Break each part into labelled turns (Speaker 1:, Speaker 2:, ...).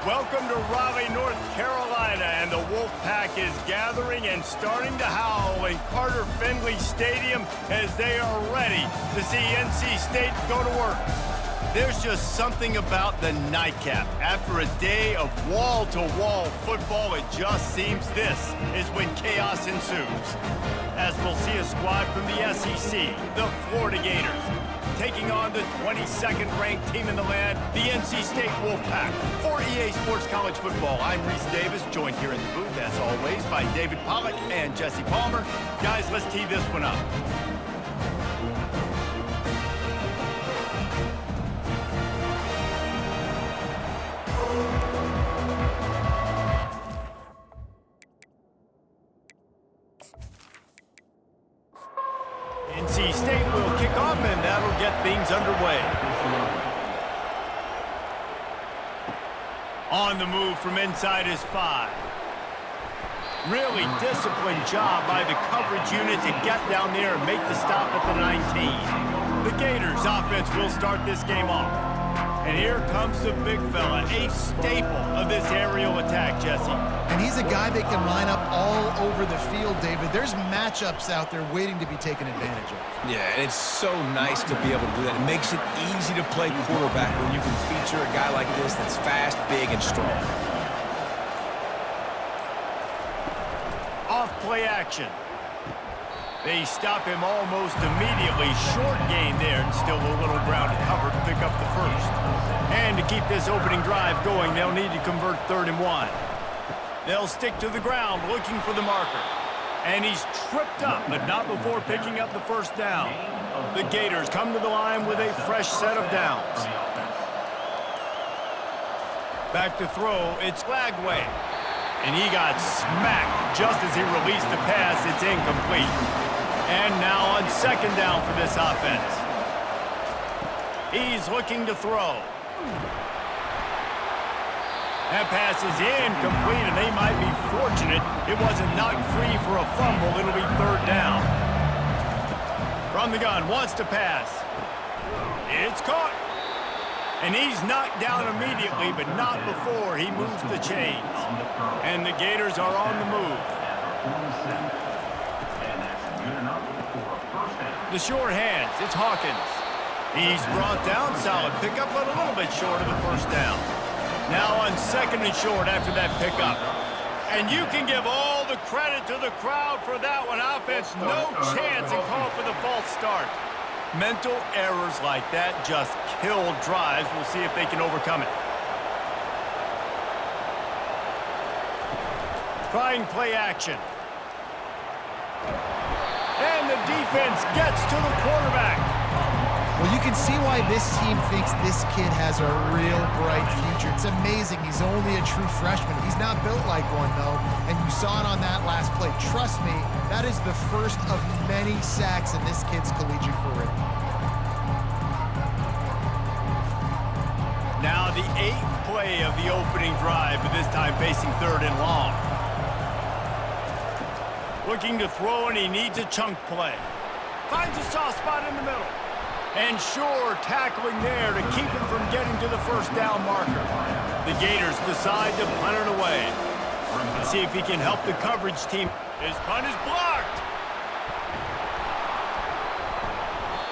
Speaker 1: Welcome to Raleigh, North Carolina, and the Wolfpack is gathering and starting to howl in Carter Finley Stadium as they are ready to see NC State go to work. There's just something about the nightcap. After a day of wall-to-wall football, it just seems this is when chaos ensues. As we'll see a squad from the SEC, the Florida Gators, taking on the 22nd ranked team in the land, the NC State Wolfpack. For EA Sports College Football, I'm Reese Davis, joined here in the booth, as always, by David Pollack and Jesse Palmer. Guys, let's tee this one up. NC State will kick off, and that'll get things underway. On the move from inside is 5. Really disciplined job by the coverage unit to get down there and make the stop at the 19. The Gators offense will start this game off. And here comes the big fella, a staple of this aerial attack, Jesse.
Speaker 2: And he's a guy that can line up all over the field, David. There's matchups out there waiting to be taken advantage of.
Speaker 3: Yeah, and it's so nice to be able to do that. It makes it easy to play quarterback when you can feature a guy like this that's fast, big, and strong.
Speaker 1: Off play action. They stop him almost immediately. Short gain there, and still a little ground to cover to pick up the first. And to keep this opening drive going, they'll need to convert 3rd and 1. They'll stick to the ground looking for the marker. And he's tripped up, but not before picking up the first down. The Gators come to the line with a fresh set of downs. Back to throw, it's Lagway. And he got smacked just as he released the pass. It's incomplete. And now on 2nd down for this offense. He's looking to throw. That pass is incomplete, and they might be fortunate it wasn't knocked free for a fumble. It'll be 3rd down. From the gun, wants to pass. It's caught. And he's knocked down immediately, but not before he moves the chains. And the Gators are on the move. The short hands, it's Hawkins. He's brought down, solid pickup, but a little bit short of the first down. Now on 2nd and short after that pickup. And you can give all the credit to the crowd for that one. Offense, no chance, and call for the false start. Mental errors like that just kill drives. We'll see if they can overcome it. Trying play action. And the defense gets to the quarterback.
Speaker 2: Well, you can see why this team thinks this kid has a real bright future. It's amazing. He's only a true freshman. He's not built like one, though, and you saw it on that last play. Trust me, that is the first of many sacks in this kid's collegiate career.
Speaker 1: Now the 8th play of the opening drive, but this time facing 3rd and long. Looking to throw, and he needs a chunk play. Finds a soft spot in the middle. And sure, tackling there to keep him from getting to the first down marker. The Gators decide to punt it away. Let's see if he can help the coverage team. His punt is blocked.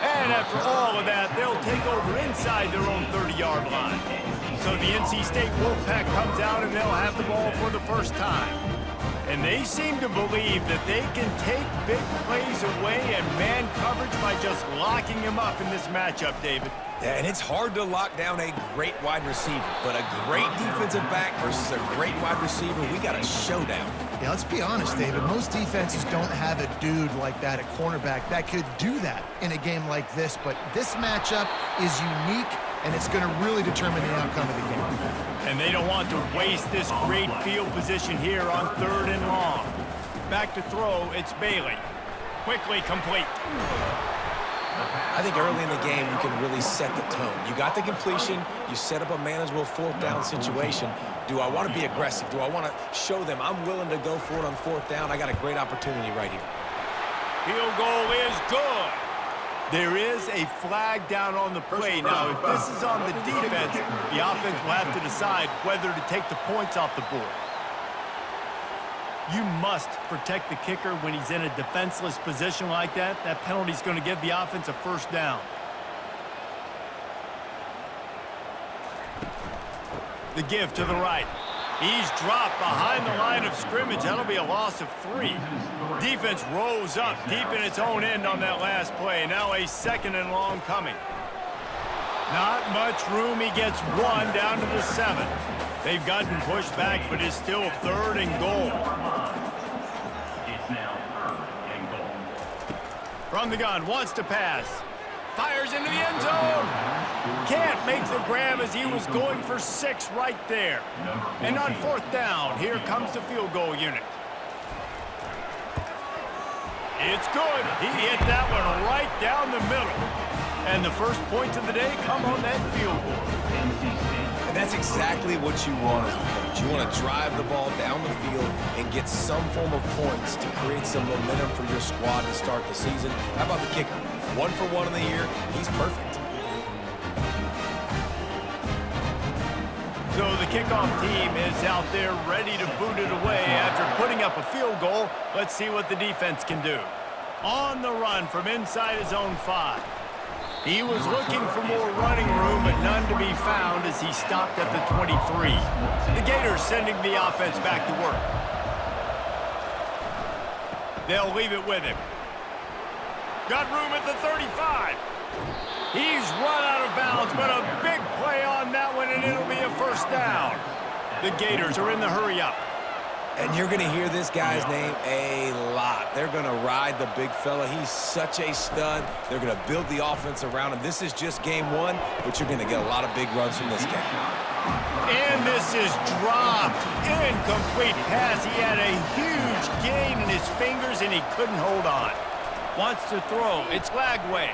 Speaker 1: And after all of that, they'll take over inside their own 30-yard line. So the NC State Wolfpack comes out, and they'll have the ball for the first time. And they seem to believe that they can take big plays away and man coverage by just locking him up in this matchup, David.
Speaker 3: Yeah, and it's hard to lock down a great wide receiver, but a great defensive back versus a great wide receiver, we got a showdown.
Speaker 2: Yeah, let's be honest, David. Most defenses don't have a dude like that at cornerback that could do that in a game like this, but this matchup is unique, and it's going to really determine the outcome of the game.
Speaker 1: And they don't want to waste this great field position here on 3rd and long. Back to throw, it's Bailey. Quickly complete.
Speaker 3: I think early in the game, you can really set the tone. You got the completion. You set up a manageable 4th down situation. Do I want to be aggressive? Do I want to show them I'm willing to go for it on 4th down? I got a great opportunity right here.
Speaker 1: Field goal is good. There is a flag down on the play. Now, if this is on the defense, the offense will have to decide whether to take the points off the board. You must protect the kicker when he's in a defenseless position like that. That penalty is going to give the offense a first down. The give to the right. He's dropped behind the line of scrimmage. That'll be a loss of 3. Defense rose up deep in its own end on that last play. Now a 2nd and long coming. Not much room. He gets 1 down to the 7. They've gotten pushed back, but it's still 3rd and goal.
Speaker 4: It's now 3rd and goal.
Speaker 1: From the gun, wants to pass. Fires into the end zone. Can't make the grab as he was going for 6 right there. And on 4th down, here comes the field goal unit. It's good. He hit that one right down the middle. And the first points of the day come on that field goal.
Speaker 3: And that's exactly what you want as a coach. You want to drive the ball down the field and get some form of points to create some momentum for your squad to start the season. How about the kicker? 1 for 1 in the year. He's perfect.
Speaker 1: So the kickoff team is out there ready to boot it away after putting up a field goal. Let's see what the defense can do. On the run from inside his own 5. He was looking for more running room, but none to be found as he stopped at the 23. The Gators sending the offense back to work. They'll leave it with him. Got room at the 35. He's run out of bounds, but a big play on that one, and it'll be a first down. The Gators are in the hurry-up.
Speaker 3: And you're going to hear this guy's name a lot. They're going to ride the big fella. He's such a stud. They're going to build the offense around him. This is just game 1, but you're going to get a lot of big runs from this guy.
Speaker 1: And this is dropped. Incomplete pass. He had a huge gain in his fingers, and he couldn't hold on. Wants to throw. It's Lagway.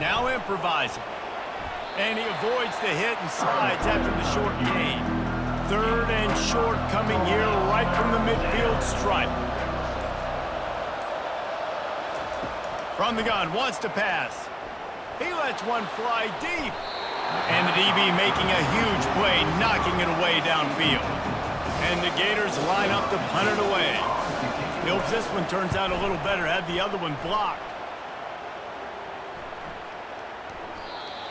Speaker 1: Now improvising. And he avoids the hit and slides after the short gain. 3rd and short coming here right from the midfield stripe. From the gun, wants to pass. He lets one fly deep. And the DB making a huge play, knocking it away downfield. And the Gators line up to punt it away. Hopes this one turns out a little better, had the other one blocked.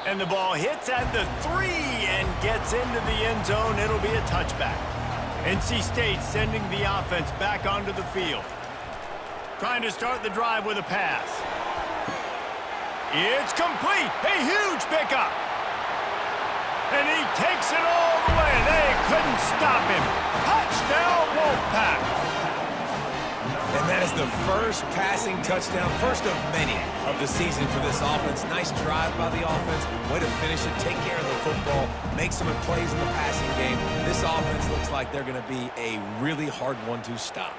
Speaker 1: And the ball hits at the 3 and gets into the end zone. It'll be a touchback. NC State sending the offense back onto the field. Trying to start the drive with a pass. It's complete. A huge pickup. And he takes it all the way. They couldn't stop him. Touchdown, Wolfpack.
Speaker 3: And that is the first passing touchdown, first of many of the season for this offense. Nice drive by the offense. Way to finish it, take care of the football, make some plays in the passing game. This offense looks like they're going to be a really hard one to stop.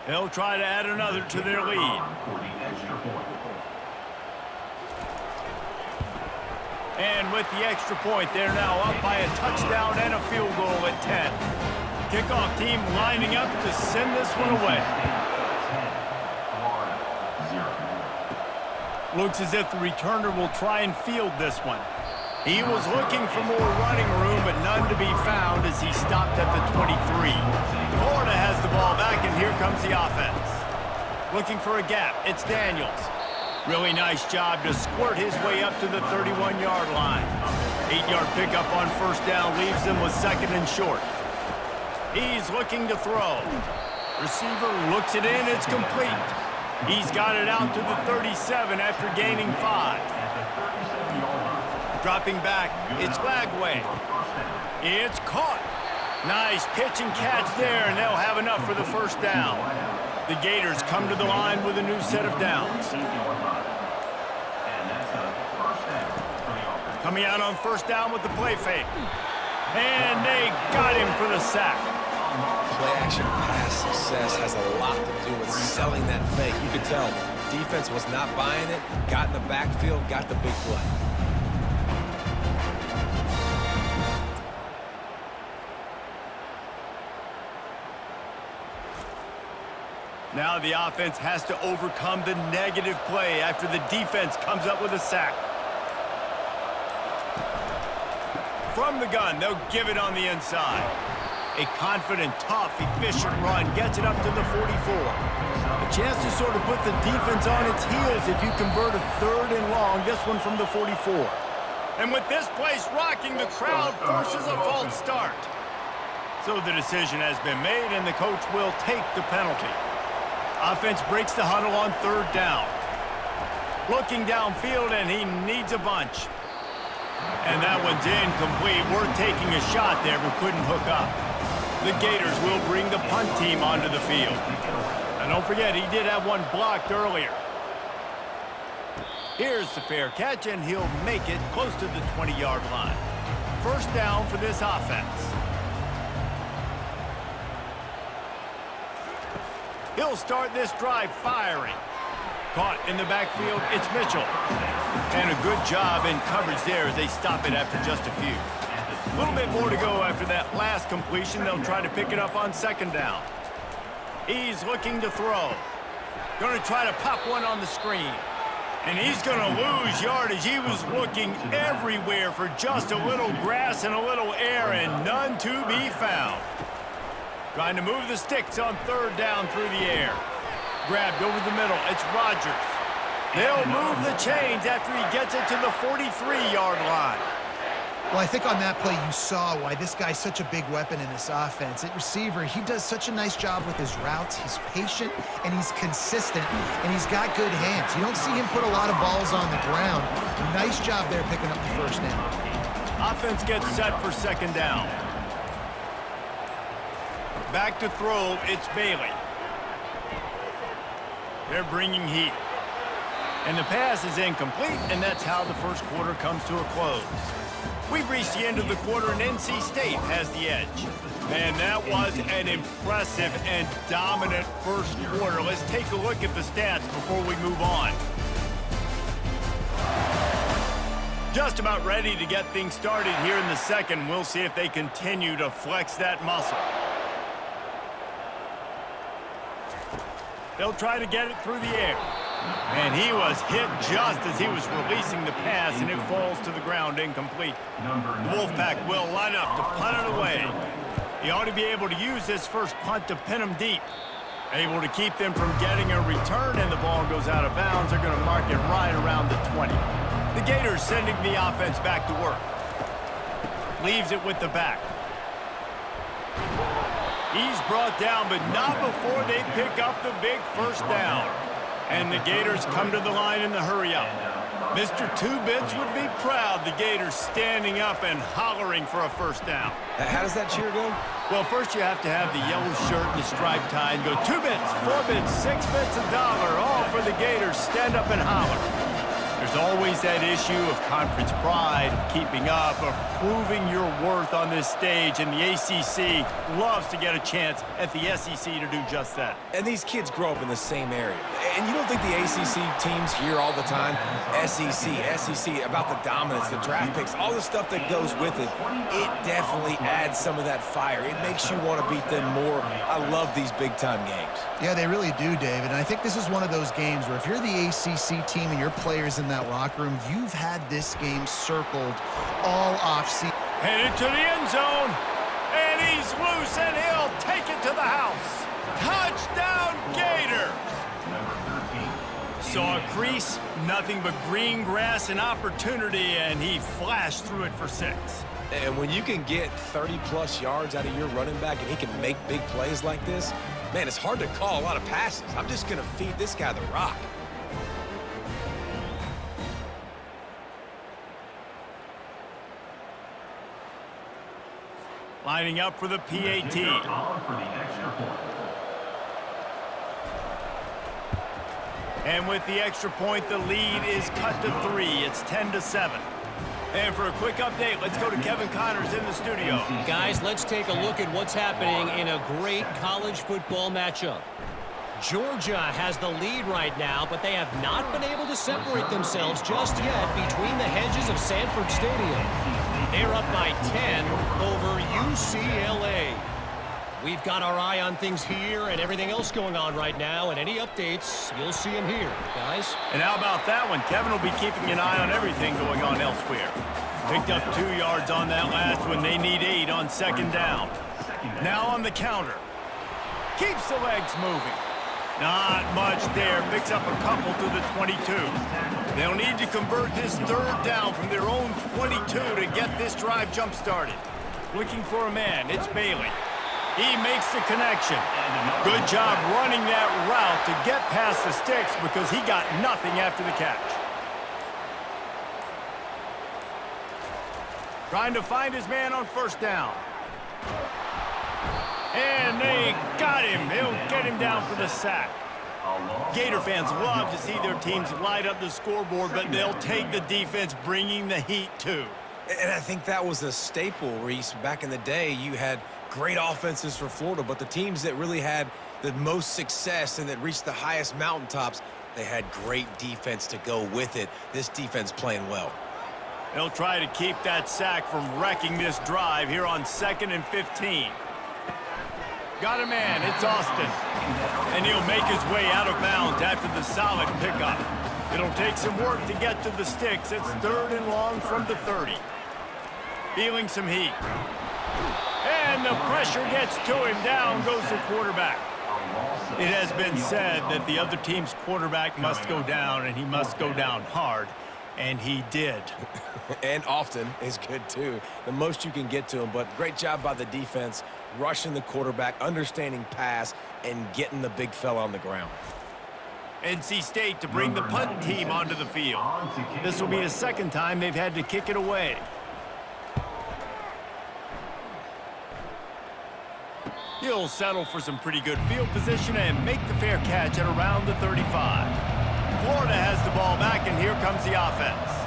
Speaker 1: They'll try to add another to their lead. And with the extra point, they're now up by a touchdown and a field goal at 10. Kickoff team lining up to send this one away. Looks as if the returner will try and field this one. He was looking for more running room, but none to be found as he stopped at the 23. Florida has the ball back, and here comes the offense. Looking for a gap. It's Daniels. Really nice job to squirt his way up to the 31-yard line. 8-yard pickup on first down leaves him with 2nd and short. He's looking to throw. Receiver looks it in. It's complete. He's got it out to the 37 after gaining 5. Dropping back, it's Lagway. It's caught. Nice pitch and catch there, and they'll have enough for the first down. The Gators come to the line with a new set of downs. Coming out on first down with the play fake. And they got him for the sack.
Speaker 3: Play action pass success has a lot to do with selling that fake. You could tell defense was not buying it, got in the backfield, got the big play.
Speaker 1: Now the offense has to overcome the negative play after the defense comes up with a sack. From the gun, they'll give it on the inside. A confident, tough, efficient run gets it up to the 44. A chance to sort of put the defense on its heels if you convert a 3rd and long, this one from the 44. And with this place rocking, the crowd forces a false start. So the decision has been made, and the coach will take the penalty. Offense breaks the huddle on 3rd down. Looking downfield, and he needs a bunch. And that one's incomplete. We're taking a shot there, but couldn't hook up. The Gators will bring the punt team onto the field. And don't forget, he did have one blocked earlier. Here's the fair catch, and he'll make it close to the 20-yard line. 1st down for this offense. He'll start this drive firing. Caught in the backfield, it's Mitchell. And a good job in coverage there as they stop it after just a few. A little bit more to go after that last completion. They'll try to pick it up on 2nd down. He's looking to throw. Going to try to pop one on the screen. And he's going to lose yardage. He was looking everywhere for just a little grass and a little air, and none to be found. Trying to move the sticks on 3rd down through the air. Grabbed over the middle. It's Rodgers. They'll move the chains after he gets it to the 43-yard line.
Speaker 2: Well, I think on that play you saw why this guy's such a big weapon in this offense. At receiver, he does such a nice job with his routes. He's patient, and he's consistent, and he's got good hands. You don't see him put a lot of balls on the ground. Nice job there picking up the 1st down.
Speaker 1: Offense gets set for 2nd down. Back to throw, it's Bailey. They're bringing heat. And the pass is incomplete, and that's how the 1st quarter comes to a close. We've reached the end of the quarter, and NC State has the edge. Man, that was an impressive and dominant 1st quarter. Let's take a look at the stats before we move on. Just about ready to get things started here in the 2nd. We'll see if they continue to flex that muscle. They'll try to get it through the air. And he was hit just as he was releasing the pass, and it falls to the ground incomplete. The Wolfpack will line up to punt it away. He ought to be able to use this 1st punt to pin them deep. Able to keep them from getting a return, and the ball goes out of bounds. They're going to mark it right around the 20. The Gators sending the offense back to work. Leaves it with the back. He's brought down, but not before they pick up the big 1st down. And the Gators come to the line in the hurry-up. Mr. Two-Bits would be proud. The Gators standing up and hollering for a 1st down.
Speaker 3: How does that cheer go?
Speaker 1: Well, first you have to have the yellow shirt and the striped tie and go 2 bits, 4 bits, 6 bits, $1, all for the Gators. Stand up and holler. There's always that issue of conference pride, of keeping up, of proving your worth on this stage, and the ACC loves to get a chance at the SEC to do just that.
Speaker 3: And these kids grow up in the same area. And you don't think the ACC teams hear all the time, SEC, about the dominance, the draft picks, all the stuff that goes with it. It definitely adds some of that fire. It makes you want to beat them more. I love these big-time games.
Speaker 2: Yeah, they really do, David. And I think this is one of those games where if you're the ACC team and your players in that locker room, you've had this game circled all offseason.
Speaker 1: Headed to the end zone, and he's loose, and he'll take it to the house. Touchdown, Gators! Saw a crease, nothing but green grass and opportunity, and he flashed through it for 6.
Speaker 3: And when you can get 30-plus yards out of your running back and he can make big plays like this, man, it's hard to call a lot of passes. I'm just going to feed this guy the rock.
Speaker 1: Lining up for the PAT. And with the extra point, the lead is cut to 3. It's 10-7. And for a quick update, let's go to Kevin Connors in the studio.
Speaker 5: Guys, let's take a look at what's happening in a great college football matchup. Georgia has the lead right now, but they have not been able to separate themselves just yet between the hedges of Sanford Stadium. They're up by 10 over UCLA. We've got our eye on things here and everything else going on right now, and any updates, you'll see them here, guys.
Speaker 1: And how about that one? Kevin will be keeping an eye on everything going on elsewhere. Picked up 2 yards on that last one. They need 8 on second down. Now on the counter. Keeps the legs moving. Not much there. Picks up a couple to the 22. They'll need to convert this third down from their own 22 to get this drive jump-started. Looking for a man. It's Bailey. He makes the connection. Good job running that route to get past the sticks because he got nothing after the catch. Trying to find his man on first down. And they got him. They'll get him down for the sack. Gator fans love to see their teams light up the scoreboard, but they'll take the defense bringing the heat too.
Speaker 3: And I think that was a staple, Reese. Back in the day, you had great offenses for Florida, but the teams that really had the most success and that reached the highest mountaintops, they had great defense to go with it. This defense playing well.
Speaker 1: They'll try to keep that sack from wrecking this drive here on 2nd and 15. Got a man, it's Austin. And he'll make his way out of bounds after the solid pickup. It'll take some work to get to the sticks. It's 3rd and long from the 30. Feeling some heat. And the pressure gets to him. Down goes the quarterback. It has been said that the other team's quarterback must go down, and he must go down hard. And he did.
Speaker 3: And often is good, too. The most you can get to him, but great job by the defense, rushing the quarterback, understanding pass, and getting the big fella on the ground.
Speaker 1: NC State to bring the punt team onto the field. This will be the second time they've had to kick it away. He'll settle for some pretty good field position and make the fair catch at around the 35. Florida has the ball back, and here comes the offense.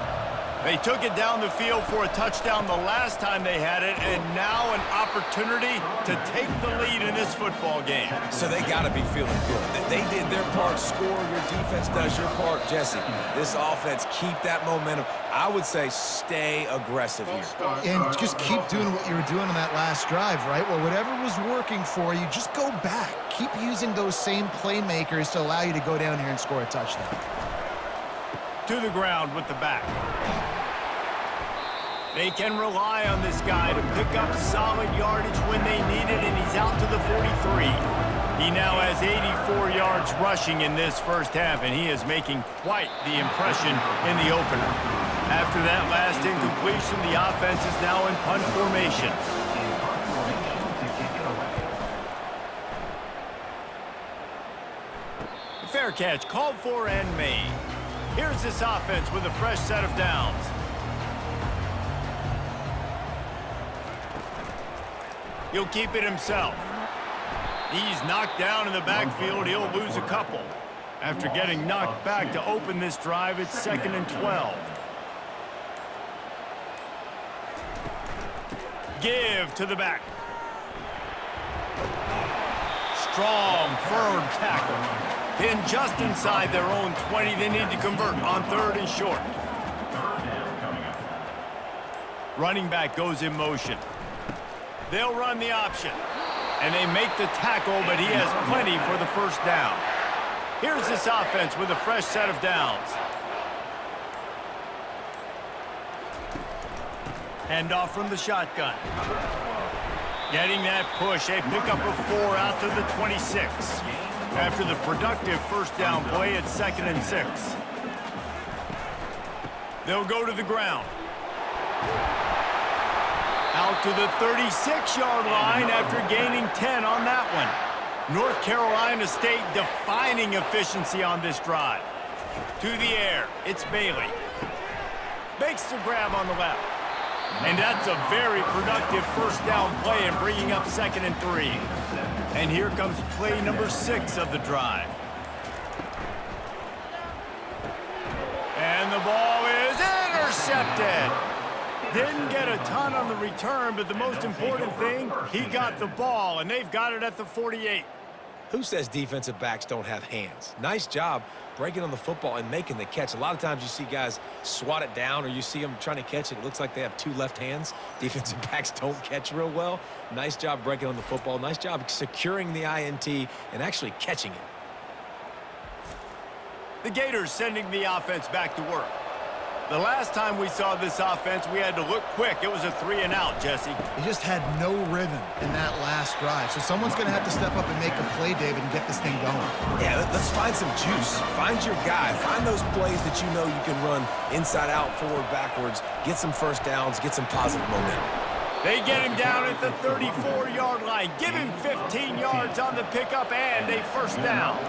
Speaker 1: They took it down the field for a touchdown the last time they had it, and now an opportunity to take the lead in this football game.
Speaker 3: So they got to be feeling good. They did their part, score, your defense does your part. Jesse, this offense, keep that momentum. I would say stay aggressive here.
Speaker 2: And just keep doing what you were doing on that last drive, right? Well, whatever was working for you, just go back. Keep using those same playmakers to allow you to go down here and score a touchdown.
Speaker 1: To the ground with the back. They can rely on this guy to pick up solid yardage when they need it, and he's out to the 43. He now has 84 yards rushing in this first half, and he is making quite the impression in the opener. After that last incompletion, the offense is now in punt formation. Fair catch called for and made. Here's this offense with a fresh set of downs. He'll keep it himself. He's knocked down in the backfield. He'll lose a couple. After getting knocked back to open this drive, it's 2nd and 12. Give to the back. Strong, firm tackle. Then just inside their own 20, they need to convert on 3rd and short. Running back goes in motion. They'll run the option. And they make the tackle, but he has plenty for the first down. Here's this offense with a fresh set of downs. Handoff from the shotgun. Getting that push. They pick up a 4 out to the 26. After the productive first down play, it's 2nd and 6. They'll go to the ground. Out to the 36-yard line after gaining 10 on that one. North Carolina State defining efficiency on this drive. To the air, it's Bailey. Makes the grab on the left. And that's a very productive first down play and bringing up 2nd and 3. And here comes play number 6 of the drive. And the ball is intercepted. Didn't get a ton on the return, but the most important thing, he got the ball, and they've got it at the 48.
Speaker 3: Who says defensive backs don't have hands? Nice job breaking on the football and making the catch. A lot of times you see guys swat it down or you see them trying to catch it. It looks like they have two left hands. Defensive backs don't catch real well. Nice job breaking on the football. Nice job securing the INT and actually catching it.
Speaker 1: The Gators sending the offense back to work. The last time we saw this offense, we had to look quick. It was a 3-and-out, Jesse.
Speaker 2: He just had no rhythm in that last drive. So someone's going to have to step up and make a play, David, and get this thing going.
Speaker 3: Yeah, let's find some juice. Find your guy. Find those plays that you know you can run inside out, forward, backwards. Get some first downs. Get some positive momentum.
Speaker 1: They get him down at the 34-yard line. Give him 15 yards on the pickup and a first down.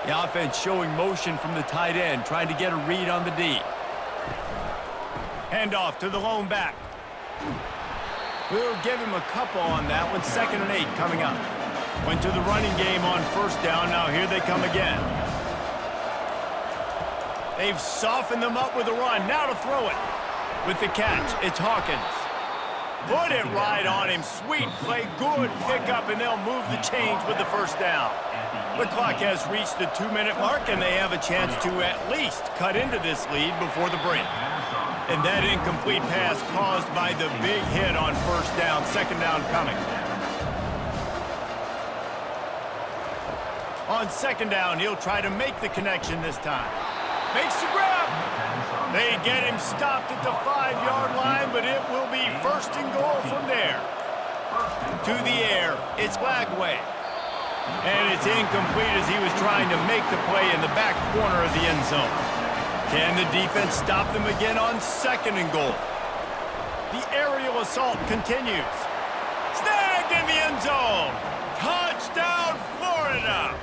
Speaker 1: The offense showing motion from the tight end, trying to get a read on the D. Handoff to the lone back. We'll give him a couple on that one. 2nd and 8 coming up. Went to the running game on first down. Now here they come again. They've softened them up with a run. Now to throw it. With the catch, it's Hawkins. Put it right on him. Sweet play, good pickup, and they'll move the chains with the first down. The clock has reached the 2-minute mark, and they have a chance to at least cut into this lead before the break. And that incomplete pass caused by the big hit on first down. 2nd down coming. On 2nd down, he'll try to make the connection this time. Makes the grab. They get him stopped at the 5-yard line, but it will be 1st and goal from there. To the air, it's Lagway. And it's incomplete as he was trying to make the play in the back corner of the end zone. Can the defense stop them again on 2nd and goal? The aerial assault continues. Snagged in the end zone. Touchdown, Florida.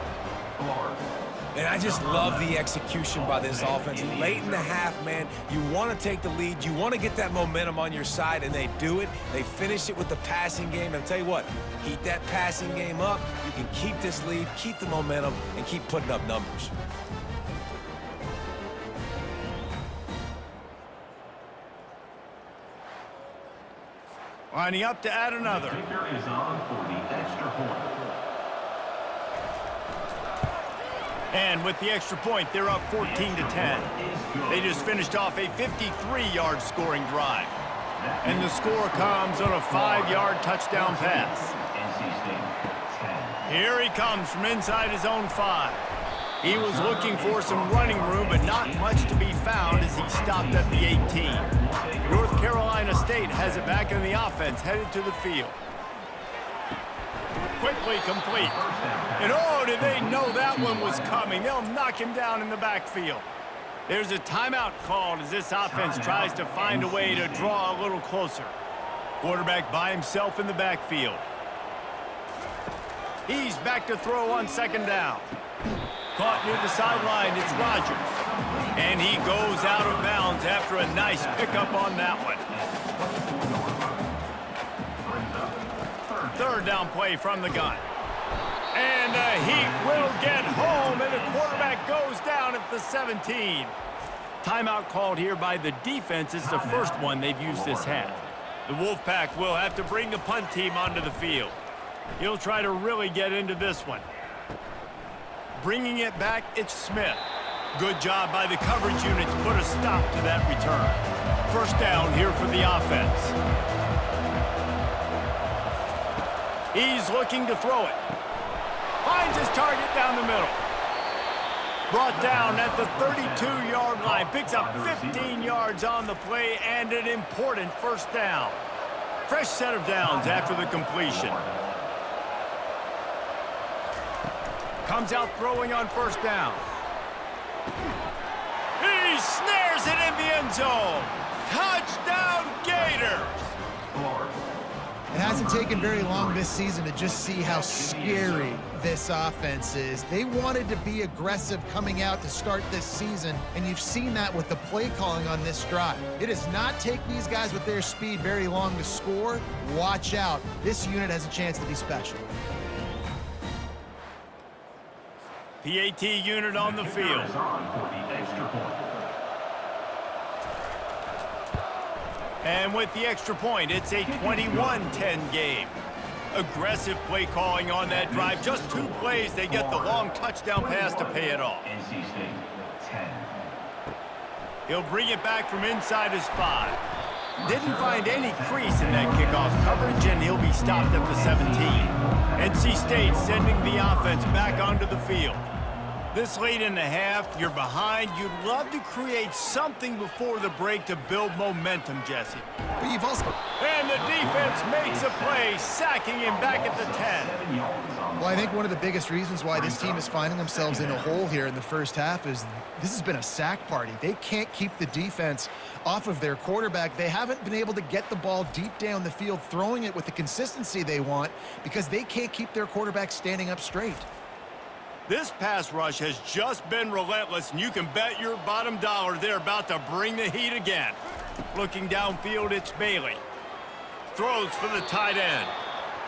Speaker 3: And I just love the execution by this offense. Late in the half, man, you want to take the lead. You want to get that momentum on your side, and they do it. They finish it with the passing game. And I'll tell you what, keep that passing game up. You can keep this lead, keep the momentum, and keep putting up numbers.
Speaker 1: Lining up to add another.
Speaker 4: Kicker is on for the extra point.
Speaker 1: And with the extra point, they're up 14-10. They just finished off a 53-yard scoring drive. And the score comes on a 5-yard touchdown pass. Here he comes from inside his own 5. He was looking for some running room, but not much to be found as he stopped at the 18. North Carolina State has it back in the offense, headed to the field. Quickly complete. And oh, did they know that one was coming. They'll knock him down in the backfield. There's a timeout called as this offense tries to find a way to draw a little closer. Quarterback by himself in the backfield. He's back to throw on 2nd down. Caught near the sideline, it's Rodgers. And he goes out of bounds after a nice pickup on that one. 3rd down play from the gun. And he will get home, and the quarterback goes down at the 17. Timeout called here by the defense. It's the first one they've used this half. The Wolfpack will have to bring the punt team onto the field. He'll try to really get into this one. Bringing it back, it's Smith. Good job by the coverage unit to put a stop to that return. 1st down here for the offense. He's looking to throw it. Finds his target down the middle. Brought down at the 32-yard line. Picks up 15 yards on the play and an important 1st down. Fresh set of downs after the completion. Comes out throwing on 1st down. He snares it in the end zone. Touchdown, Gators.
Speaker 2: It hasn't taken very long this season to just see how scary this offense is. They wanted to be aggressive coming out to start this season, and you've seen that with the play calling on this drive. It does not take these guys with their speed very long to score. Watch out. This unit has a chance to be special.
Speaker 1: PAT unit on the field. And with the extra point, it's a 21-10 game. Aggressive play calling on that drive. Just 2 plays, they get the long touchdown pass to pay it off.
Speaker 4: NC State 10.
Speaker 1: He'll bring it back from inside his 5. Didn't find any crease in that kickoff coverage, and he'll be stopped at the 17. NC State sending the offense back onto the field. This late in the half, you're behind. You'd love to create something before the break to build momentum, Jesse.
Speaker 2: But you've also...
Speaker 1: And the defense makes a play, sacking him back at the 10.
Speaker 2: Well, I think one of the biggest reasons why this team is finding themselves in a hole here in the first half is this has been a sack party. They can't keep the defense off of their quarterback. They haven't been able to get the ball deep down the field, throwing it with the consistency they want because they can't keep their quarterback standing up straight.
Speaker 1: This pass rush has just been relentless, and you can bet your bottom dollar they're about to bring the heat again. Looking downfield, it's Bailey. Throws for the tight end.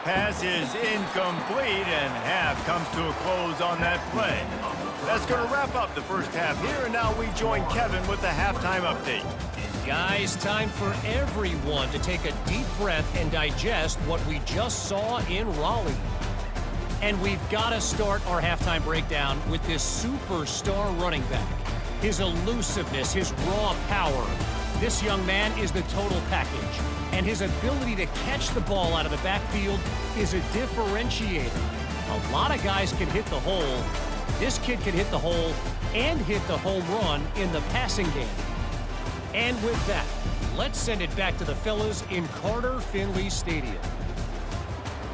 Speaker 1: Pass is incomplete, and half comes to a close on that play. That's going to wrap up the first half here, and now we join Kevin with the halftime update.
Speaker 5: Guys, time for everyone to take a deep breath and digest what we just saw in Raleigh. And we've got to start our halftime breakdown with this superstar running back. His elusiveness, his raw power. This young man is the total package. And his ability to catch the ball out of the backfield is a differentiator. A lot of guys can hit the hole. This kid can hit the hole and hit the home run in the passing game. And with that, let's send it back to the fellas in Carter-Finley Stadium.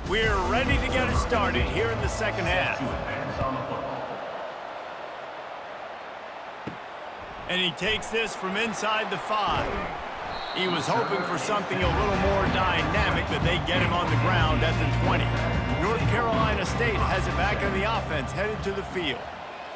Speaker 1: We're ready to get it started here in the second half. And he takes this from inside the 5. He was hoping for something a little more dynamic, but they get him on the ground at the 20. North Carolina State has it back in the offense, headed to the field.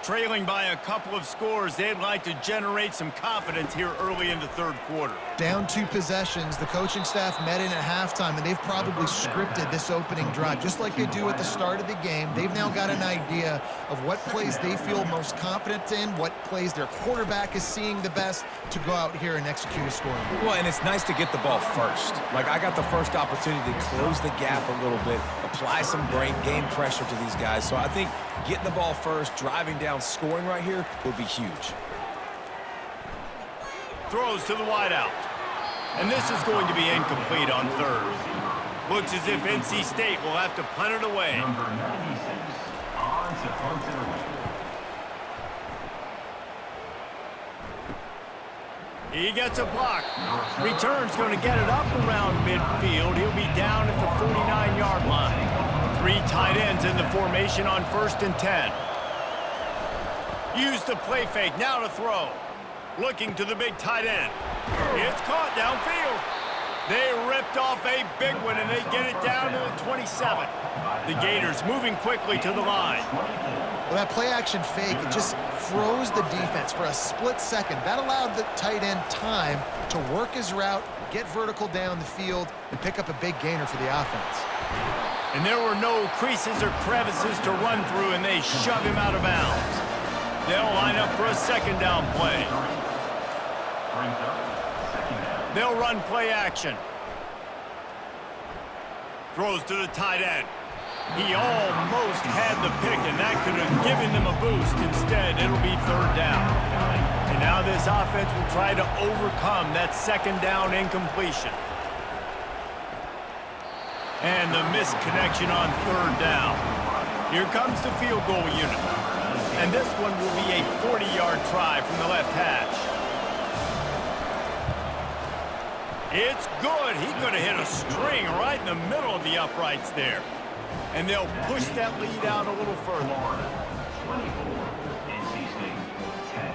Speaker 1: Trailing by a couple of scores, they'd like to generate some confidence here early in the third quarter.
Speaker 2: Down 2 possessions, the coaching staff met in at halftime, and they've probably scripted this opening drive, just like they do at the start of the game. They've now got an idea of what plays they feel most confident in, what plays their quarterback is seeing the best to go out here and execute a score.
Speaker 3: Well, and it's nice to get the ball first. Like, I got the first opportunity to close the gap a little bit, apply some great game pressure to these guys. So I think getting the ball first, driving down, scoring right here would be huge.
Speaker 1: Throws to the wideout. And this is going to be incomplete on third. Looks as if NC State will have to punt it away.
Speaker 4: Number 96 on to punt it away.
Speaker 1: He gets a block. Return's going to get it up around midfield. He'll be down at the 49-yard line. 3 tight ends in the formation on 1st and 10. Use the play fake, now to throw. Looking to the big tight end. It's caught downfield. They ripped off a big one, and they get it down to the 27. The Gators moving quickly to the line.
Speaker 2: Well, that play-action fake, it just froze the defense for a split second. That allowed the tight end time to work his route, get vertical down the field, and pick up a big gainer for the offense.
Speaker 1: And there were no creases or crevices to run through, and they shove him out of bounds. They'll line up for a second down play. They'll run play action. Throws to the tight end. He almost had the pick, and that could have given them a boost. Instead, it'll be third down. And now this offense will try to overcome that second down incompletion. And the missed connection on third down. Here comes the field goal unit. And this one will be a 40-yard try from the left hash. It's good. He could have hit a string right in the middle of the uprights there. And they'll push that lead out a little further.
Speaker 4: 24, NC State 10.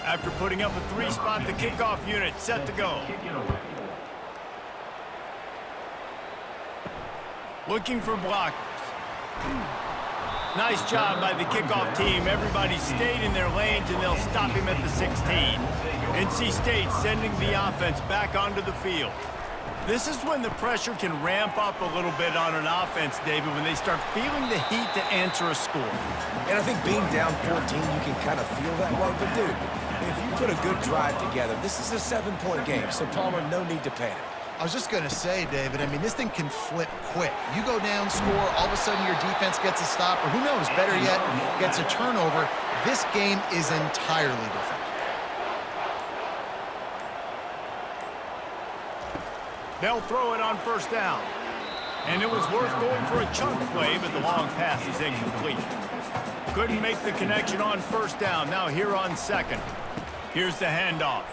Speaker 1: After putting up a 3-spot, the kickoff unit set to go.
Speaker 4: Kick it away.
Speaker 1: Looking for blockers. Nice job by the kickoff team. Everybody stayed in their lanes, and they'll stop him at the 16. NC State sending the offense back onto the field. This is when the pressure can ramp up a little bit on an offense, David, when they start feeling the heat to answer a score.
Speaker 3: And I think being down 14, you can kind of feel that way. But, dude, if you put a good drive together, this is a 7-point game, so Palmer, no need to panic.
Speaker 2: I was just going to say, David, I mean, this thing can flip quick. You go down, score, all of a sudden your defense gets a stop, or who knows, better yet, gets a turnover. This game is entirely different.
Speaker 1: They'll throw it on first down. And it was worth going for a chunk play, but the long pass is incomplete. Couldn't make the connection on first down. Now here on second. Here's the handoff.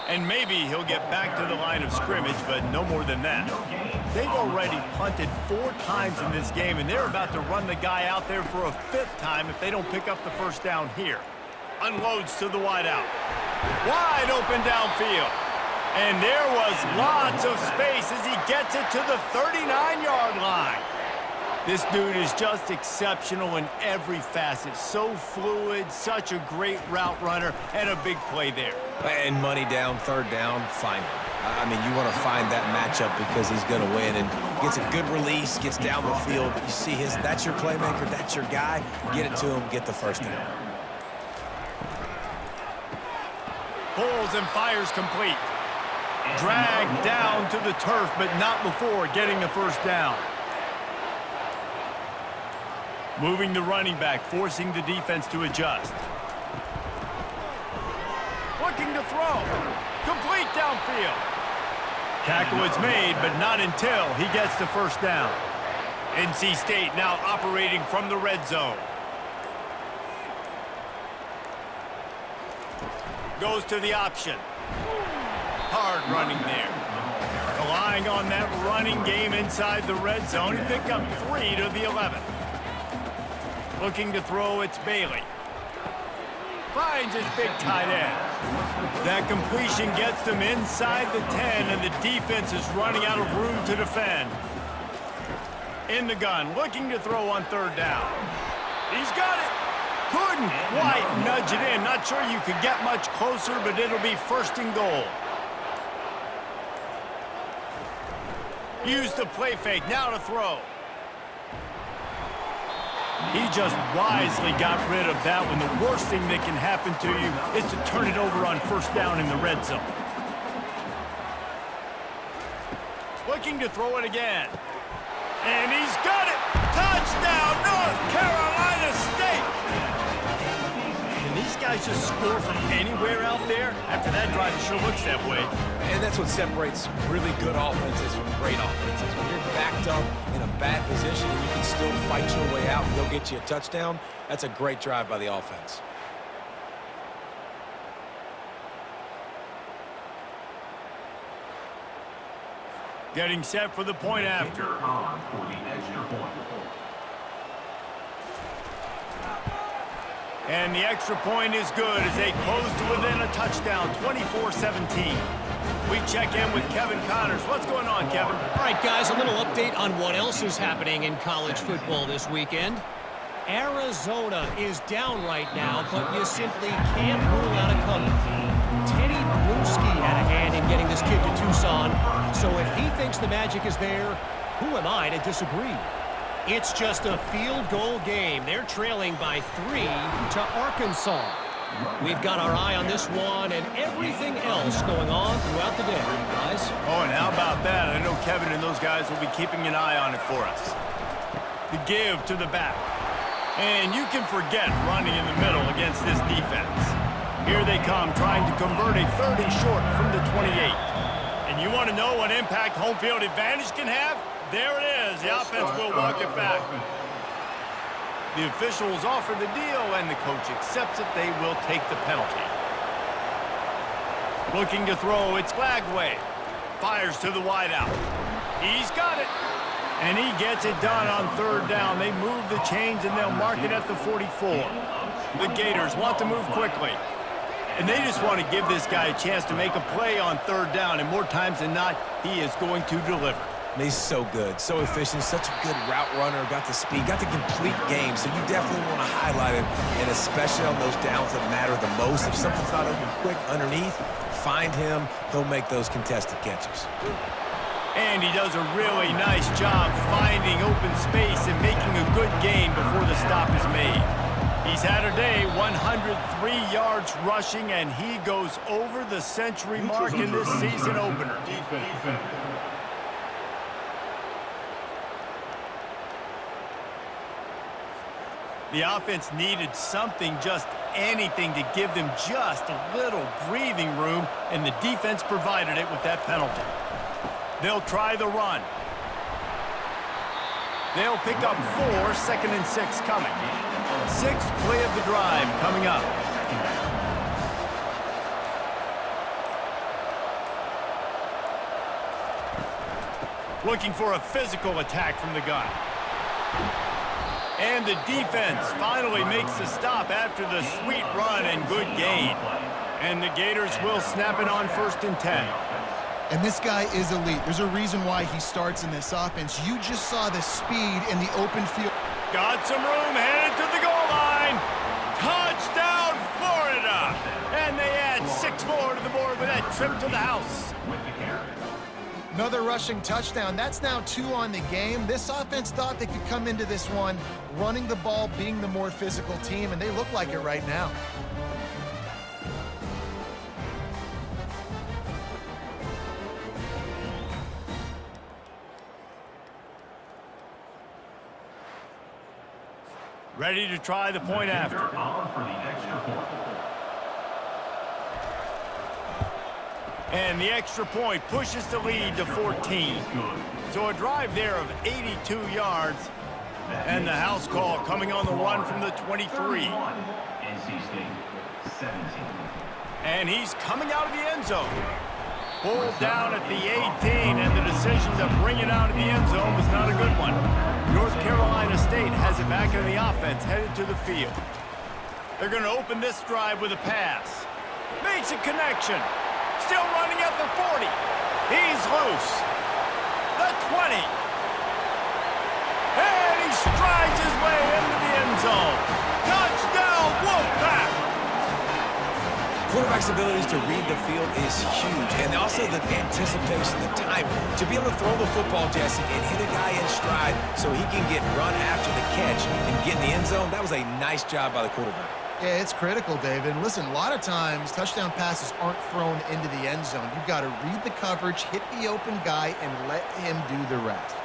Speaker 1: And maybe he'll get back to the line of scrimmage, but no more than that. They've already punted 4 times in this game, and they're about to run the guy out there for a 5th time if they don't pick up the first down here. Unloads to the wideout. Wide open downfield. And there was lots of space as he gets it to the 39-yard line. This dude is just exceptional in every facet. So fluid, such a great route runner, and a big play there.
Speaker 3: And money down, third down, find him. I mean, you want to find that matchup because he's going to win and gets a good release, gets down the field. You see that's your playmaker, that's your guy. Get it to him, get the first down.
Speaker 1: Pulls and fires complete. Dragged down to the turf, but not before getting the first down. Moving the running back, forcing the defense to adjust. Looking to throw. Complete downfield. Tackle is made, but not until he gets the first down. NC State now operating from the red zone. Goes to the option. Hard running there. Relying on that running game inside the red zone. He picked up 3 to the 11. Looking to throw, it's Bailey. Finds his big tight end. That completion gets them inside the 10, and the defense is running out of room to defend. In the gun, looking to throw on third down. He's got it. Couldn't quite nudge it in. Not sure you could get much closer, but it'll be first and goal. Use the play fake. Now to throw. He just wisely got rid of that one. The worst thing that can happen to you is to turn it over on first down in the red zone. Looking to throw it again. And he's got it. Touchdown, North Carolina State. Can these guys just score from anywhere out there? After that drive, it sure looks that way.
Speaker 3: And that's what separates really good offenses from great offenses. When you're backed up in a bad position and you can still fight your way out and go get you a touchdown, that's a great drive by the offense.
Speaker 1: Getting set for the point after.
Speaker 4: On for the extra point.
Speaker 1: And the extra point is good as they close to within a touchdown, 24-17. We check in with Kevin Connors. What's going on, Kevin?
Speaker 5: All right, guys, a little update on what else is happening in college football this weekend. Arizona is down right now, but you simply can't rule out a comeback. Teddy Bruschi had a hand in getting this kid to Tucson, so if he thinks the magic is there, who am I to disagree? It's just a field goal game. They're trailing by 3 to Arkansas. We've got our eye on this one and everything else going on throughout the day, guys.
Speaker 1: Oh, and how about that? I know Kevin and those guys will be keeping an eye on it for us. The give to the back. And you can forget running in the middle against this defense. Here they come, trying to convert a 30 short from the 28. And you want to know what impact home field advantage can have? There it is. The offense will walk it back. The officials offer the deal, and the coach accepts it. They will take the penalty. Looking to throw, it's Flagway. Fires to the wideout. He's got it. And he gets it done on third down. They move the chains, and they'll mark it at the 44. The Gators want to move quickly. And they just want to give this guy a chance to make a play on third down. And more times than not, he is going to deliver.
Speaker 3: He's so good, so efficient, such a good route runner, got the speed, got the complete game, so you definitely want to highlight him, and especially on those downs that matter the most. If something's not open quick underneath, find him, he'll make those contested catches.
Speaker 1: And he does a really nice job finding open space and making a good gain before the stop is made. He's had a day, 103 yards rushing, and he goes over the century mark in this season opener. The offense needed something, just anything, to give them just a little breathing room, and the defense provided it with that penalty. They'll try the run. They'll pick up 4, 2nd and 6 coming. 6th play of the drive coming up. Looking for a physical attack from the gun. And the defense finally makes the stop after the sweet run and good gain. And the Gators will snap it on 1st and 10.
Speaker 2: And this guy is elite. There's a reason why he starts in this offense. You just saw the speed in the open field.
Speaker 1: Got some room, headed to the goal line. Touchdown, Florida! And they add 6 more to the board with that trip to the house.
Speaker 2: Another rushing touchdown. That's now 2 on the game. This offense thought they could come into this one running the ball, being the more physical team, and they look like it right now.
Speaker 1: Ready to try the point after. And the extra point pushes the lead to 14. So a drive there of 82 yards. And the house call coming on the run from the 23. And he's coming out of the end zone. Pulled down at the 18, and the decision to bring it out of the end zone was not a good one. North Carolina State has it back in the offense, headed to the field. They're going to open this drive with a pass. Makes a connection. Still running at the 40. He's loose. The 20. And he strides his way into the end zone. Touchdown, Wolfpack!
Speaker 3: Quarterback's abilities to read the field is huge, and also the anticipation, the time to be able to throw the football, Jesse, and hit a guy in stride so he can get run after the catch and get in the end zone. That was a nice job by the quarterback.
Speaker 2: Yeah, it's critical, David. Listen, a lot of times touchdown passes aren't thrown into the end zone. You've got to read the coverage, hit the open guy, and let him do the rest.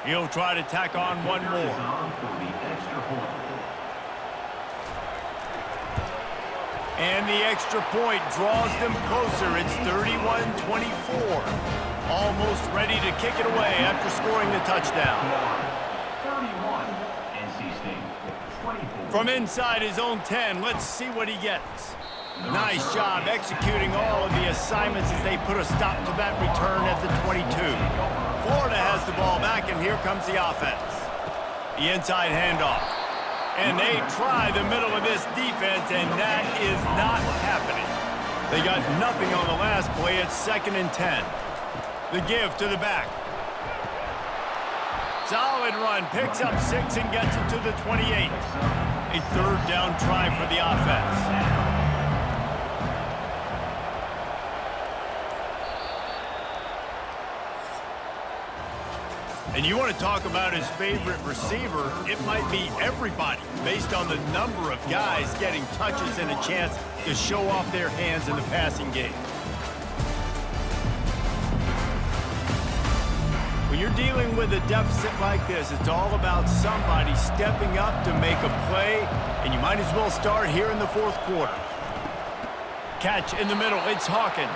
Speaker 1: He'll try to tack on one more. And the extra point draws them closer. It's 31-24. Almost ready to kick it away after scoring the touchdown.
Speaker 4: 31, NC State. 24.
Speaker 1: From inside his own 10, let's see what he gets. Nice job executing all of the assignments as they put a stop to that return at the 22. Florida has the ball back, and here comes the offense. The inside handoff. And they try the middle of this defense, and that is not happening. They got nothing on the last play. It's 2nd and 10. The give to the back. Solid run, picks up 6 and gets it to the 28. A 3rd down try for the offense. And you want to talk about his favorite receiver, it might be everybody, based on the number of guys getting touches and a chance to show off their hands in the passing game. When you're dealing with a deficit like this, it's all about somebody stepping up to make a play, and you might as well start here in the 4th quarter. Catch in the middle, it's Hawkins.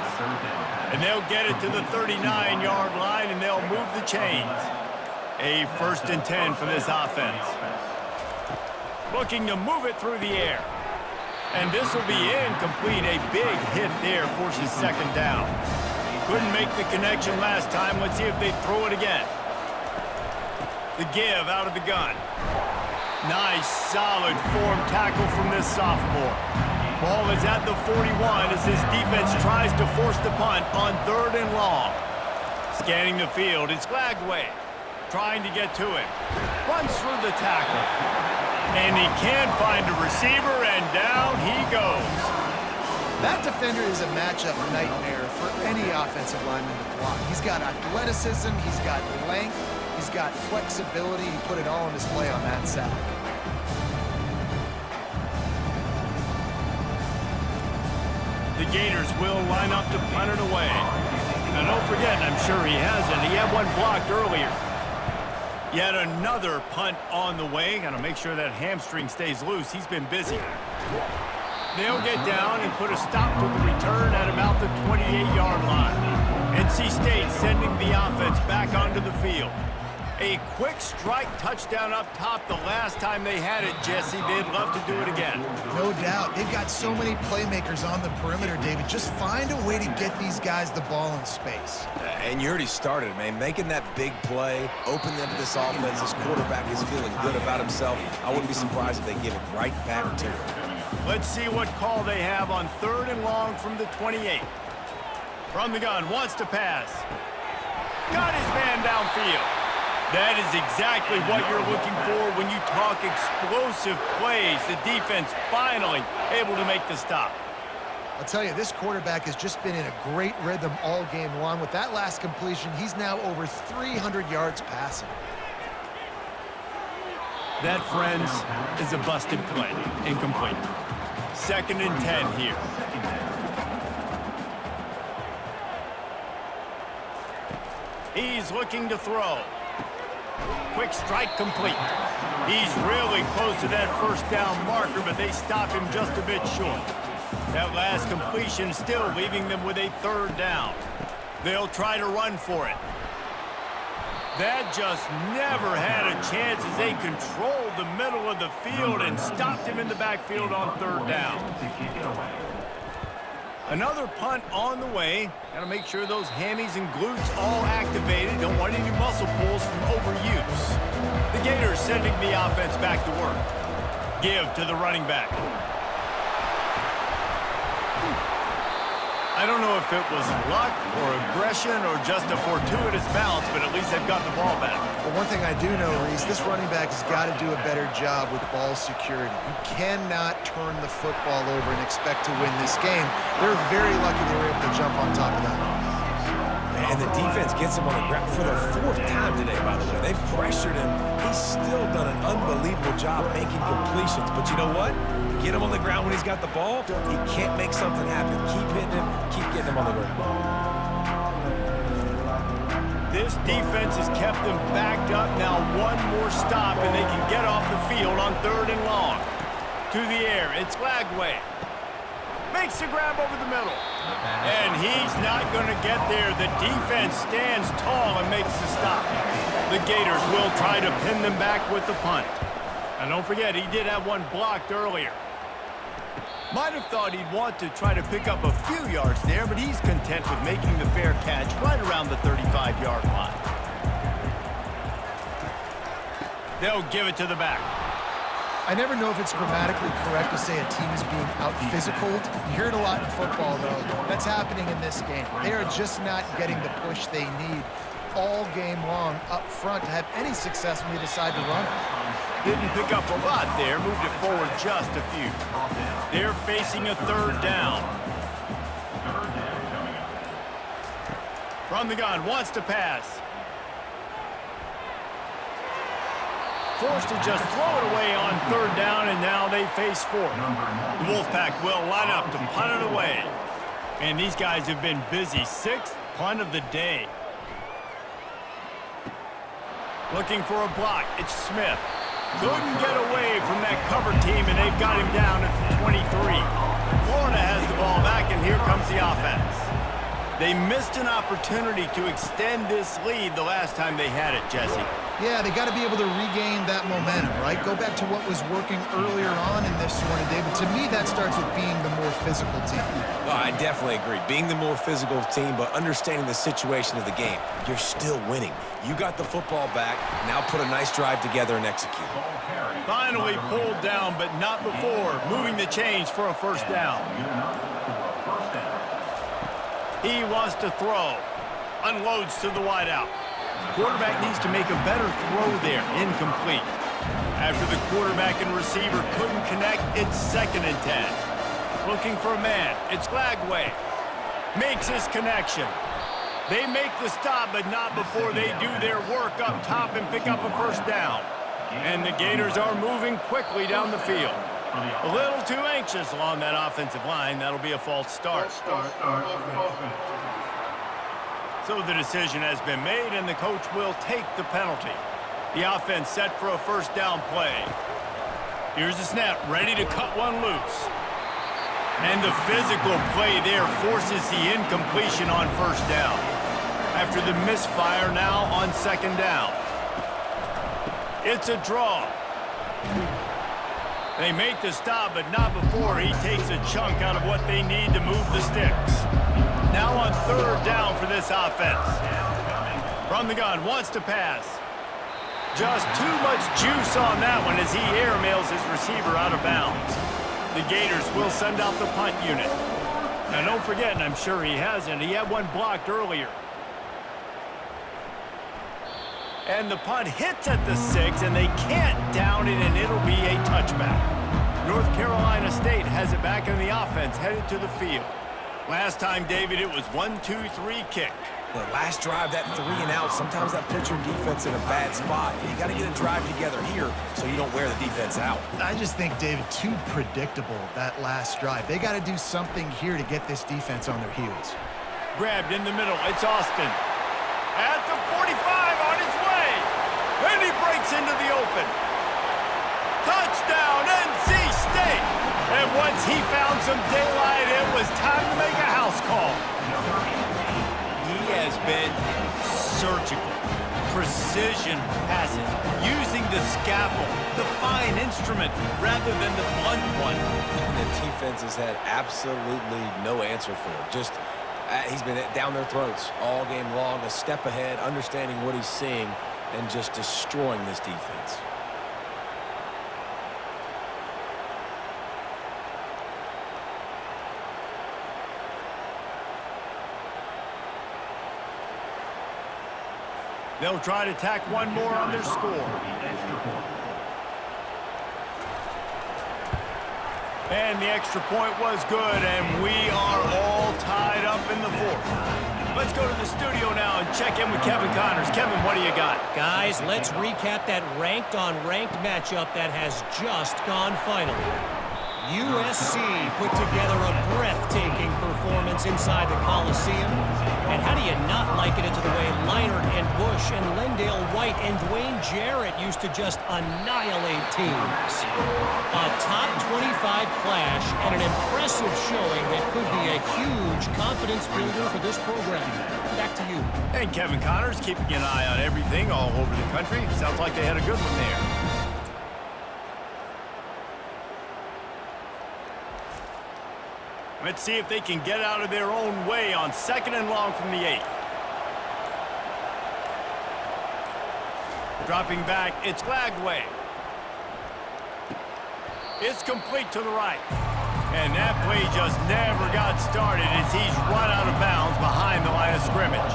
Speaker 1: And they'll get it to the 39-yard line, and they'll move the chains. A 1st and 10 for this offense. Looking to move it through the air. And this will be incomplete. A big hit there forces 2nd down. Couldn't make the connection last time. Let's see if they throw it again. The give out of the gun. Nice, solid form tackle from this sophomore. Ball is at the 41 as his defense tries to force the punt on 3rd and long. Scanning the field, it's Glagway. Trying to get to him. Runs through the tackle. And he can't find a receiver, and down he goes.
Speaker 2: That defender is a matchup nightmare for any offensive lineman to block. He's got athleticism, he's got length, he's got flexibility. He put it all on display on that sack.
Speaker 1: The Gators will line up to punt it away. Now don't forget, I'm sure he hasn't, he had one blocked earlier. Yet another punt on the way. Got to make sure that hamstring stays loose. He's been busy. They'll get down and put a stop to the return at about the 28-yard line. NC State sending the offense back onto the field. A quick strike touchdown up top the last time they had it, Jesse. They'd love to do it again.
Speaker 2: No doubt. They've got so many playmakers on the perimeter, David. Just find a way to get these guys the ball in space.
Speaker 3: And you already started, man. Making that big play, opening up this offense. This quarterback is feeling good about himself. I wouldn't be surprised if they give it right back to him.
Speaker 1: Let's see what call they have on 3rd and long from the 28. From the gun, wants to pass. Got his man downfield. That is exactly what you're looking for when you talk explosive plays. The defense finally able to make the stop.
Speaker 2: I'll tell you, this quarterback has just been in a great rhythm all game long. With that last completion, he's now over 300 yards passing.
Speaker 1: That, friends, is a busted play. Incomplete. 2nd and 10 here. He's looking to throw. Quick strike complete. He's really close to that 1st down marker, but they stop him just a bit short. That last completion still leaving them with a 3rd down. They'll try to run for it. That just never had a chance as they controlled the middle of the field and stopped him in the backfield on 3rd down. Another punt on the way. Got to make sure those hammies and glutes all activated. Don't want any muscle pulls from overuse. The Gators sending the offense back to work. Give to the running back. I don't know if it was luck or aggression or just a fortuitous bounce, but at least they've got the ball back.
Speaker 2: Well, one thing I do know, Reese, this running back has got to do a better job with ball security. You cannot turn the football over and expect to win this game. They're very lucky they were able to jump on top of that.
Speaker 3: And the defense gets him on the ground for the 4th time today, by the way. They've pressured him. He's still done an unbelievable job making completions. But you know what? Get him on the ground when he's got the ball. He can't make something happen. Keep hitting him. Keep getting him on the ground.
Speaker 1: This defense has kept them backed up. Now one more stop, and they can get off the field on 3rd and long. To the air, it's Glagway. Makes the grab over the middle. And he's not going to get there. The defense stands tall and makes the stop. The Gators will try to pin them back with the punt. And don't forget, he did have one blocked earlier. Might have thought he'd want to try to pick up a few yards there, but he's content with making the fair catch right around the 35-yard line. They'll give it to the back.
Speaker 2: I never know if it's grammatically correct to say a team is being out-physicaled. You hear it a lot in football, though. That's happening in this game. They are just not getting the push they need all game long up front to have any success when they decide to run.
Speaker 1: Didn't pick up a lot there, moved it forward just a few. They're facing a 3rd down. From the gun, wants to pass. Forced to just throw it away on 3rd down, and now they face 4th. The Wolfpack will line up to punt it away. And these guys have been busy. 6th punt of the day. Looking for a block. It's Smith. Couldn't get away from that cover team, and they've got him down at the 23. Florida has the ball back, and here comes the offense. They missed an opportunity to extend this lead the last time they had it, Jesse.
Speaker 2: Yeah, they got to be able to regain that momentum, right? Go back to what was working earlier on in this one, David. To me, that starts with being the more physical team.
Speaker 3: Oh, I definitely agree. Being the more physical team, but understanding the situation of the game. You're still winning. You got the football back. Now put a nice drive together and execute.
Speaker 1: Finally pulled down, but not before. Moving the chains for a 1st down. He wants to throw. unloads to the wideout. Quarterback needs to make a better throw there. Incomplete. After the quarterback and receiver couldn't connect, it's 2nd and 10. Looking for a man. It's Glagway. Makes his connection. They make the stop, but not before they do their work up top and pick up a first down. And the Gators are moving quickly down the field. A little too anxious along that offensive line. That'll be a false start. So the decision has been made, and the coach will take the penalty. The offense set for a first down play. Here's the snap, ready to cut one loose. And the physical play there forces the incompletion on first down. After the misfire, now on 2nd down. It's a draw. They make the stop, but not before he takes a chunk out of what they need to move the sticks. Now on 3rd down for this offense. From the gun, wants to pass. Just too much juice on that one as he airmails his receiver out of bounds. The Gators will send out the punt unit. Now don't forget, and I'm sure he hasn't, he had one blocked earlier. And the punt hits at the 6, and they can't down it, and it'll be a touchback. North Carolina State has it back in the offense, headed to the field. Last time, David, it was 1-2-3 kick.
Speaker 3: The last drive, that 3 and out, sometimes that puts your defense in a bad spot. You got to get a drive together here so you don't wear the defense out.
Speaker 2: I just think, David, too predictable, that last drive. They got to do something here to get this defense on their heels.
Speaker 1: Grabbed in the middle. It's Austin. At the 45, on his way. And he breaks into the open. Touchdown, NC State. And once he found some daylight, it was time to make a house call. He has been surgical. Precision passes, using the scalpel, the fine instrument, rather than the blunt one.
Speaker 3: And the defense has had absolutely no answer for it. Just, he's been down their throats all game long, a step ahead, understanding what he's seeing, and just destroying this defense.
Speaker 1: They'll try to tack one more on their score. And the extra point was good, and we are all tied up in the 4th. Let's go to the studio now and check in with Kevin Connors. Kevin, what do you got?
Speaker 5: Guys, let's recap that ranked-on-ranked matchup that has just gone final. USC put together a breathtaking performance inside the Coliseum. And how do you not liken it to the way Leinart and Bush and Lendale White and Dwayne Jarrett used to just annihilate teams? A top 25 clash and an impressive showing that could be a huge confidence builder for this program. Back to you.
Speaker 1: And Kevin Connors keeping an eye on everything all over the country. Sounds like they had a good one there. Let's see if they can get out of their own way on 2nd and long from the 8. Dropping back, it's Glagway. It's complete to the right. And that play just never got started as he's run out of bounds behind the line of scrimmage.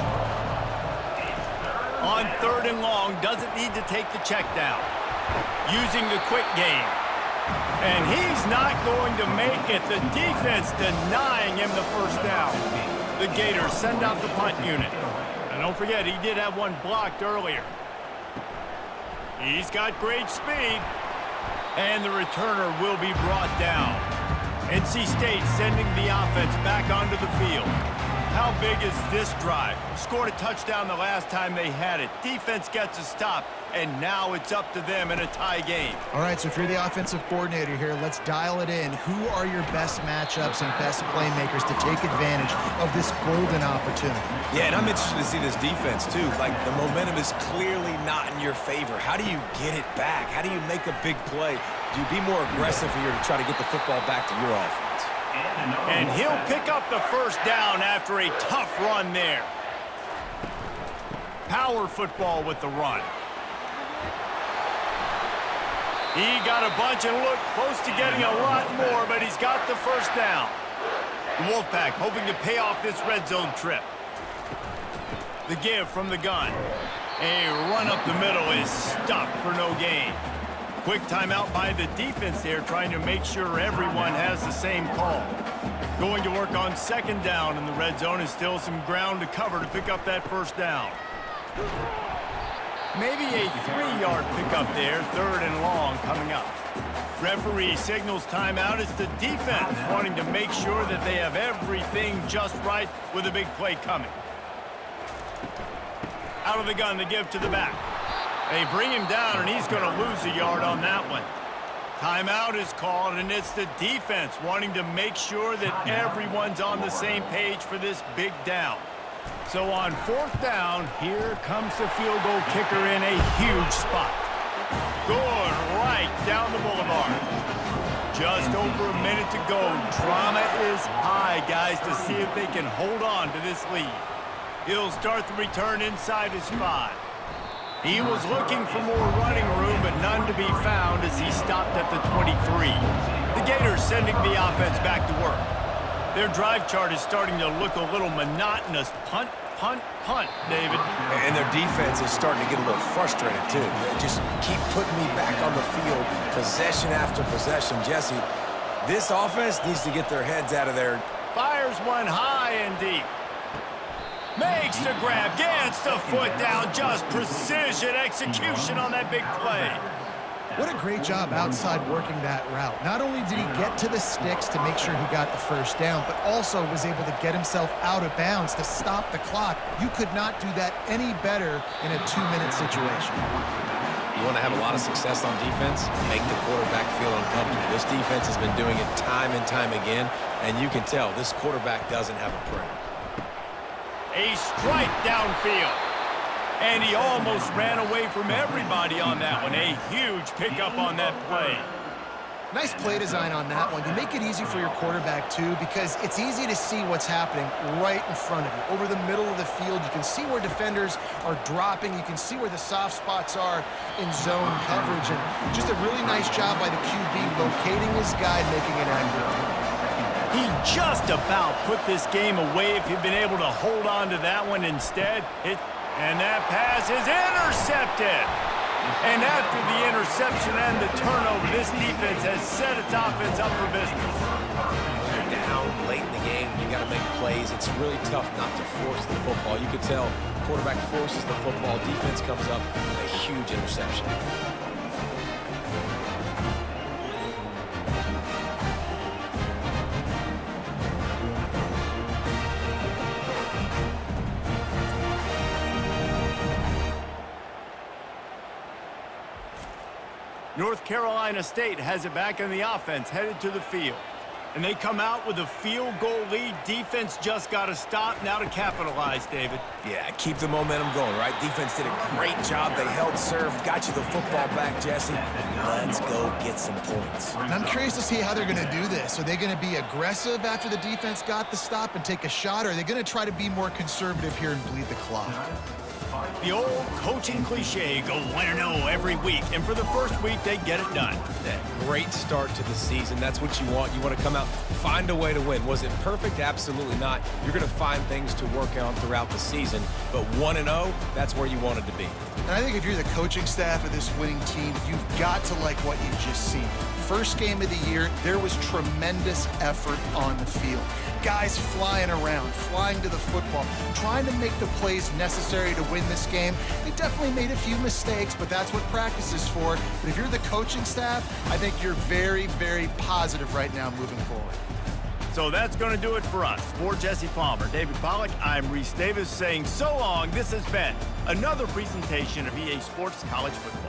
Speaker 1: On 3rd and long, doesn't need to take the check down. Using the quick game. And he's not going to make it. The defense denying him the first down. The Gators send out the punt unit. And don't forget, he did have one blocked earlier. He's got great speed. And the returner will be brought down. NC State sending the offense back onto the field. How big is this drive? Scored a touchdown the last time they had it. Defense gets a stop, and now it's up to them in a tie game.
Speaker 2: All right, so if you're the offensive coordinator here, let's dial it in. Who are your best matchups and best playmakers to take advantage of this golden opportunity?
Speaker 3: Yeah, and I'm interested to see this defense, too. Like, the momentum is clearly not in your favor. How do you get it back? How do you make a big play? Do you be more aggressive here to try to get the football back to your offense?
Speaker 1: And he'll pick up the first down after a tough run there. Power football with the run. He got a bunch and looked close to getting a lot more, but he's got the first down. Wolfpack hoping to pay off this red zone trip. The give from the gun. A run up the middle is stuffed for no gain. Quick timeout by the defense there, trying to make sure everyone has the same call. Going to work on second down in the red zone, and still some ground to cover to pick up that first down. Maybe a 3-yard pickup there, third and long coming up. Referee signals timeout. It's the defense wanting to make sure that they have everything just right with a big play coming. Out of the gun, the give to the back. They bring him down, and he's going to lose a yard on that one. Timeout is called, and it's the defense wanting to make sure that everyone's on the same page for this big down. So on fourth down, here comes the field goal kicker in a huge spot. Good right down the boulevard. Just over a minute to go. Drama is high, guys, to see if they can hold on to this lead. He'll start the return inside his 5. He was looking for more running room, but none to be found as he stopped at the 23. The Gators sending the offense back to work. Their drive chart is starting to look a little monotonous. Punt, punt, punt, David.
Speaker 3: And their defense is starting to get a little frustrated, too. They just keep putting me back on the field, possession after possession. Jesse, this offense needs to get their heads out of there.
Speaker 1: Fires one high and deep. Makes the grab, gets the foot down, just precision execution on that big play.
Speaker 2: What a great job outside working that route. Not only did he get to the sticks to make sure he got the first down, but also was able to get himself out of bounds to stop the clock. You could not do that any better in a 2-minute situation.
Speaker 3: You want to have a lot of success on defense, make the quarterback feel uncomfortable. This defense has been doing it time and time again, and you can tell this quarterback doesn't have a prayer.
Speaker 1: A strike downfield. And he almost ran away from everybody on that one. A huge pickup on that play.
Speaker 2: Nice play design on that one. You make it easy for your quarterback, too, because it's easy to see what's happening right in front of you. Over the middle of the field, you can see where defenders are dropping. You can see where the soft spots are in zone coverage. And just a really nice job by the QB locating his guy, making it accurate.
Speaker 1: He just about put this game away if he'd been able to hold on to that one instead. And that pass is intercepted. And after the interception and the turnover, this defense has set its offense up for business.
Speaker 3: You're down late in the game. You got to make plays. It's really tough not to force the football. You can tell quarterback forces the football. Defense comes up with a huge interception.
Speaker 1: North Carolina State has it back on the offense, headed to the field. And they come out with a field goal lead. Defense just got to stop now to capitalize, David.
Speaker 3: Yeah, keep the momentum going, right? Defense did a great job. They held serve, got you the football back, Jesse. Let's go get some points.
Speaker 2: And I'm curious to see how they're going to do this. Are they going to be aggressive after the defense got the stop and take a shot, or are they going to try to be more conservative here and bleed the clock?
Speaker 1: The old coaching cliche, go 1-0 every week. And for the first week, they get it done.
Speaker 3: That great start to the season. That's what you want. You want to come out, find a way to win. Was it perfect? Absolutely not. You're going to find things to work on throughout the season. But 1-0, that's where you wanted to be.
Speaker 2: And I think if you're the coaching staff of this winning team, you've got to like what you've just seen. First game of the year, there was tremendous effort on the field. Guys flying around, flying to the football, trying to make the plays necessary to win this game. They definitely made a few mistakes, but that's what practice is for. But if you're the coaching staff, I think you're very, very positive right now moving forward.
Speaker 1: So that's going to do it for us. For Jesse Palmer, David Pollack, I'm Reese Davis saying so long. This has been another presentation of EA Sports College Football.